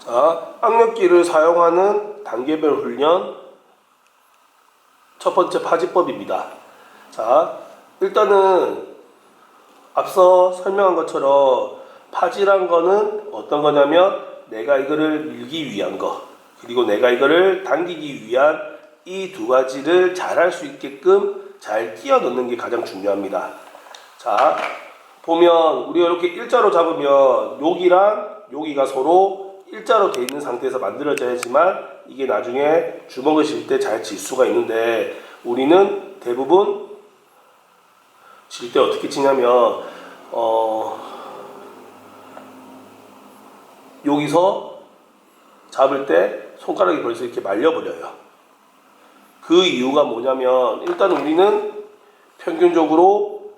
자, 악력기를 사용하는 단계별 훈련 첫 번째 파지법입니다. 자, 일단은 앞서 설명한 것처럼 파지란 거는 어떤 거냐면 내가 이거를 밀기 위한 거, 그리고 내가 이거를 당기기 위한 이 두 가지를 잘 할 수 있게끔 잘 끼워 넣는 게 가장 중요합니다. 자, 보면 우리가 이렇게 일자로 잡으면 여기랑 여기가 서로 일자로 돼 있는 상태에서 만들어져야지만 이게 나중에 주먹을 쥘 때 잘 칠 수가 있는데, 우리는 대부분 칠 때 어떻게 치냐면 여기서 잡을 때 손가락이 벌써 이렇게 말려버려요. 그 이유가 뭐냐면, 일단 우리는 평균적으로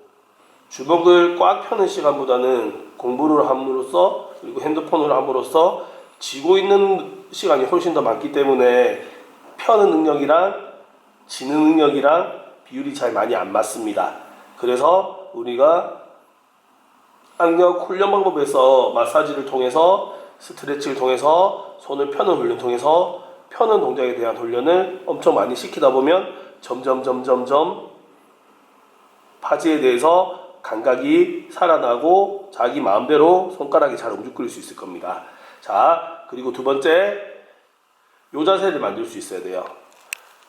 주먹을 꽉 펴는 시간보다는 공부를 함으로써, 그리고 핸드폰을 함으로써 쥐고 있는 시간이 훨씬 더 많기 때문에 펴는 능력이랑 지는 능력이랑 비율이 잘 많이 안 맞습니다. 그래서 우리가 악력 훈련 방법에서 마사지를 통해서, 스트레칭을 통해서, 손을 펴는 훈련 통해서 펴는 동작에 대한 훈련을 엄청 많이 시키다 보면 점점 파지에 대해서 감각이 살아나고 자기 마음대로 손가락이 잘 움직일 수 있을 겁니다. 자, 그리고 두 번째, 요 자세를 만들 수 있어야 돼요.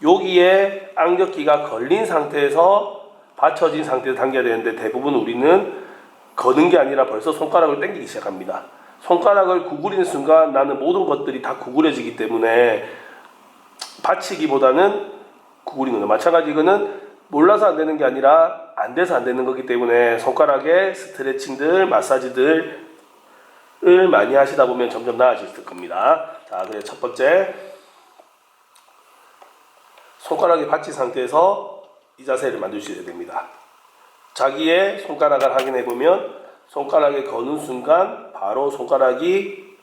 여기에 악력기가 걸린 상태에서 받쳐진 상태에서 당겨야 되는데, 대부분 우리는 거는 게 아니라 벌써 손가락을 당기기 시작합니다. 손가락을 구부리는 순간 나는 모든 것들이 다 구부려지기 때문에 받치기보다는 구부리는 거예요. 마찬가지 이거는 몰라서 안 되는 게 아니라 안 돼서 안 되는 거기 때문에 손가락에 스트레칭들, 마사지들을 많이 하시다 보면 점점 나아질 겁니다. 자, 그래서 첫 번째, 손가락이 받친 상태에서 이 자세를 만드셔야 됩니다. 자기의 손가락을 확인해 보면 손가락에 거는 순간 바로 손가락이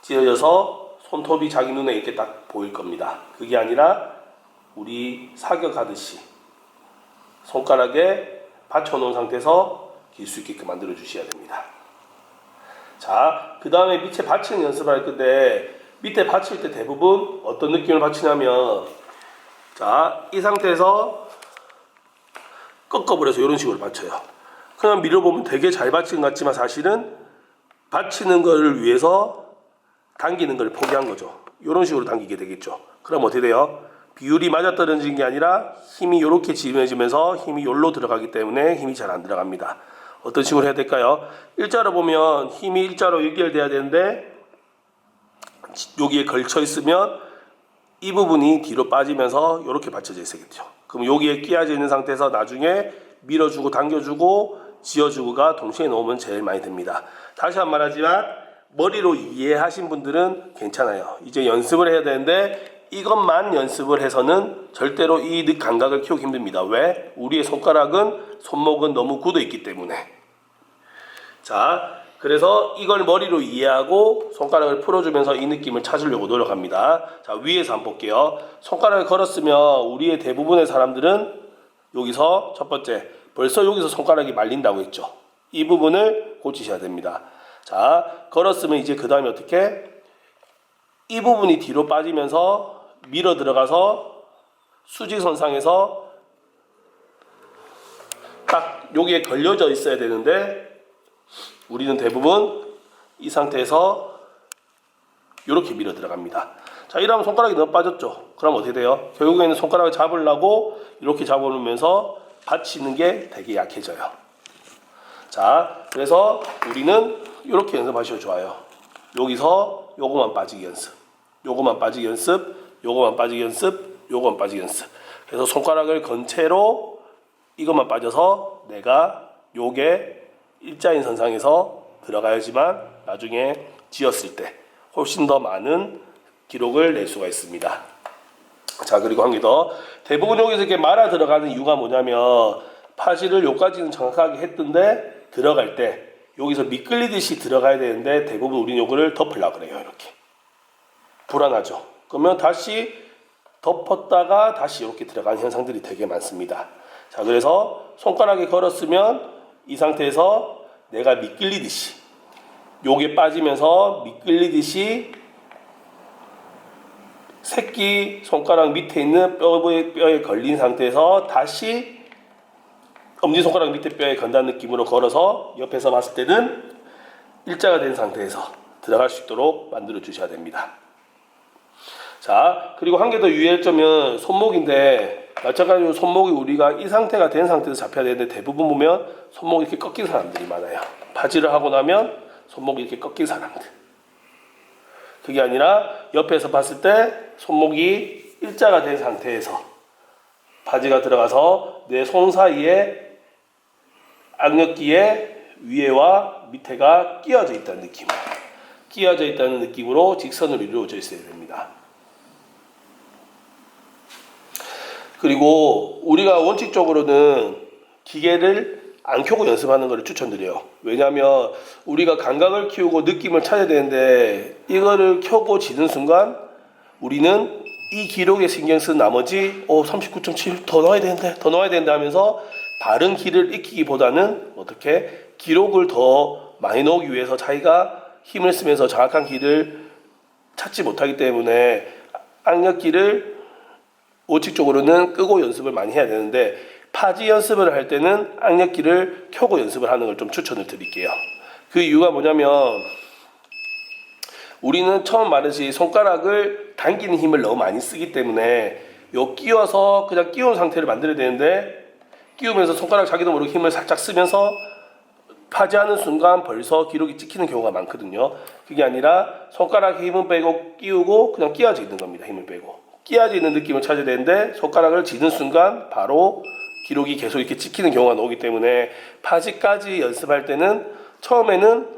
찢어져서 손톱이 자기 눈에 이렇게 딱 보일 겁니다. 그게 아니라 우리 사격하듯이 손가락에 받쳐놓은 상태에서 길 수 있게끔 만들어 주셔야 됩니다. 자, 그 다음에 밑에 받치는 연습을 할 건데, 밑에 받칠 때 대부분 어떤 느낌을 받치냐면, 자, 이 상태에서 꺾어버려서 이런 식으로 받쳐요. 그냥 밀어보면 되게 잘 받친 것 같지만 사실은 받치는 걸 위해서 당기는 걸 포기한 거죠. 이런 식으로 당기게 되겠죠. 그럼 어떻게 돼요? 비율이 맞아떨어지는 게 아니라 힘이 이렇게 지면지면서 힘이 여기로 들어가기 때문에 힘이 잘 안 들어갑니다. 어떤 식으로 해야 될까요? 일자로 보면 힘이 일자로 연결돼야 되는데, 여기에 걸쳐 있으면 이 부분이 뒤로 빠지면서 이렇게 받쳐져 있어야겠죠. 그럼 여기에 끼어져 있는 상태에서 나중에 밀어주고 당겨주고 지어주고가 동시에 놓으면 제일 많이 됩니다. 다시 한 번 말하지만 머리로 이해하신 분들은 괜찮아요. 이제 연습을 해야 되는데 이것만 연습을 해서는 절대로 이 감각을 키우기 힘듭니다. 왜? 우리의 손가락은, 손목은 너무 굳어 있기 때문에. 자, 그래서 이걸 머리로 이해하고 손가락을 풀어주면서 이 느낌을 찾으려고 노력합니다. 자, 위에서 한번 볼게요. 손가락을 걸었으면 우리의 대부분의 사람들은 여기서 첫 번째, 벌써 여기서 손가락이 말린다고 했죠. 이 부분을 고치셔야 됩니다. 자, 걸었으면 이제 그 다음에 어떻게? 이 부분이 뒤로 빠지면서 밀어 들어가서 수직선상에서 딱 여기에 걸려져 있어야 되는데, 우리는 대부분 이 상태에서 이렇게 밀어 들어갑니다. 자, 이러면 손가락이 너무 빠졌죠. 그럼 어떻게 돼요? 결국에는 손가락을 잡으려고 이렇게 잡아놓으면서 받치는 게 되게 약해져요. 자, 그래서 우리는 이렇게 연습하셔도 좋아요. 여기서 요거만 빠지기 연습, 요거만 빠지기 연습, 요거만 빠지기 연습, 요거만 빠지기 연습. 그래서 손가락을 건 채로 이것만 빠져서 내가 요게 일자인 선상에서 들어가야지만 나중에 지었을 때 훨씬 더 많은 기록을 낼 수가 있습니다. 자, 그리고 한 개 더. 대부분 여기서 이렇게 말아 들어가는 이유가 뭐냐면, 파지를 여기까지는 정확하게 했던데 들어갈 때 여기서 미끌리듯이 들어가야 되는데 대부분 우리는 요거를 덮으려고 그래요. 이렇게 불안하죠. 그러면 다시 덮었다가 다시 이렇게 들어가는 현상들이 되게 많습니다. 자, 그래서 손가락에 걸었으면 이 상태에서 내가 미끌리듯이, 요게 빠지면서 미끌리듯이 새끼 손가락 밑에 있는 뼈에 걸린 상태에서 다시 엄지손가락 밑에 뼈에 건다는 느낌으로 걸어서 옆에서 봤을 때는 일자가 된 상태에서 들어갈 수 있도록 만들어 주셔야 됩니다. 자, 그리고 한 개 더 유의할 점은 손목인데, 마찬가지로 손목이 우리가 이 상태가 된 상태에서 잡혀야 되는데 대부분 보면 손목이 이렇게 꺾인 사람들이 많아요. 바지를 하고 나면 손목이 이렇게 꺾인 사람들. 그게 아니라 옆에서 봤을 때 손목이 일자가 된 상태에서 바지가 들어가서 내 손 사이에 악력기의 위에와 밑에가 끼어져 있다는 느낌. 끼어져 있다는 느낌으로 직선으로 이루어져 있어야 됩니다. 그리고 우리가 원칙적으로는 기계를 안 켜고 연습하는 것을 추천드려요. 왜냐하면 우리가 감각을 키우고 느낌을 찾아야 되는데 이거를 켜고 지는 순간 우리는 이 기록에 신경 쓴 나머지 39.7 더 넣어야 되는데 하면서 다른 길을 익히기보다는 어떻게 기록을 더 많이 넣기 위해서 자기가 힘을 쓰면서 정확한 길을 찾지 못하기 때문에 악력기를 원칙적으로는 끄고 연습을 많이 해야 되는데 파지 연습을 할 때는 악력기를 켜고 연습을 하는 걸 좀 추천을 드릴게요. 그 이유가 뭐냐면 우리는 처음 말했듯이 손가락을 당기는 힘을 너무 많이 쓰기 때문에 요 끼워서 그냥 끼운 상태를 만들어야 되는데 끼우면서 손가락 자기도 모르게 힘을 살짝 쓰면서 파지하는 순간 벌써 기록이 찍히는 경우가 많거든요. 그게 아니라 손가락에 힘을 빼고 끼우고 그냥 끼어져 있는 겁니다. 힘을 빼고 끼어져 있는 느낌을 찾아야 되는데 손가락을 쥐는 순간 바로 기록이 계속 이렇게 찍히는 경우가 나오기 때문에 파지까지 연습할 때는 처음에는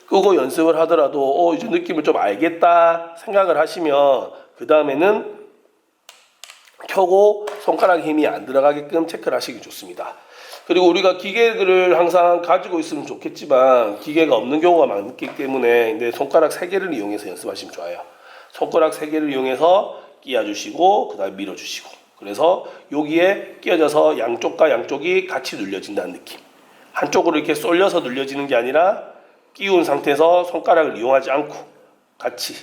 끄고 연습을 하더라도 이제 느낌을 좀 알겠다 생각을 하시면 그 다음에는 켜고 손가락 힘이 안 들어가게끔 체크를 하시기 좋습니다. 그리고 우리가 기계들을 항상 가지고 있으면 좋겠지만 기계가 없는 경우가 많기 때문에 근데 손가락 3개를 이용해서 연습하시면 좋아요. 손가락 3개를 이용해서 끼워주시고 그 다음에 밀어주시고 그래서 여기에 끼워져서 양쪽과 양쪽이 같이 눌려진다는 느낌. 한쪽으로 이렇게 쏠려서 눌려지는 게 아니라 끼운 상태에서 손가락을 이용하지 않고 같이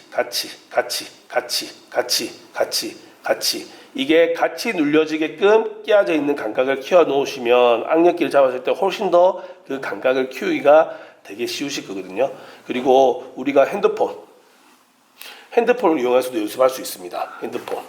이게 같이 눌려지게끔 끼어져 있는 감각을 키워 놓으시면 악력기를 잡았을 때 훨씬 더 그 감각을 키우기가 되게 쉬우실 거거든요. 그리고 우리가 핸드폰을 이용해서도 연습할 수 있습니다. 핸드폰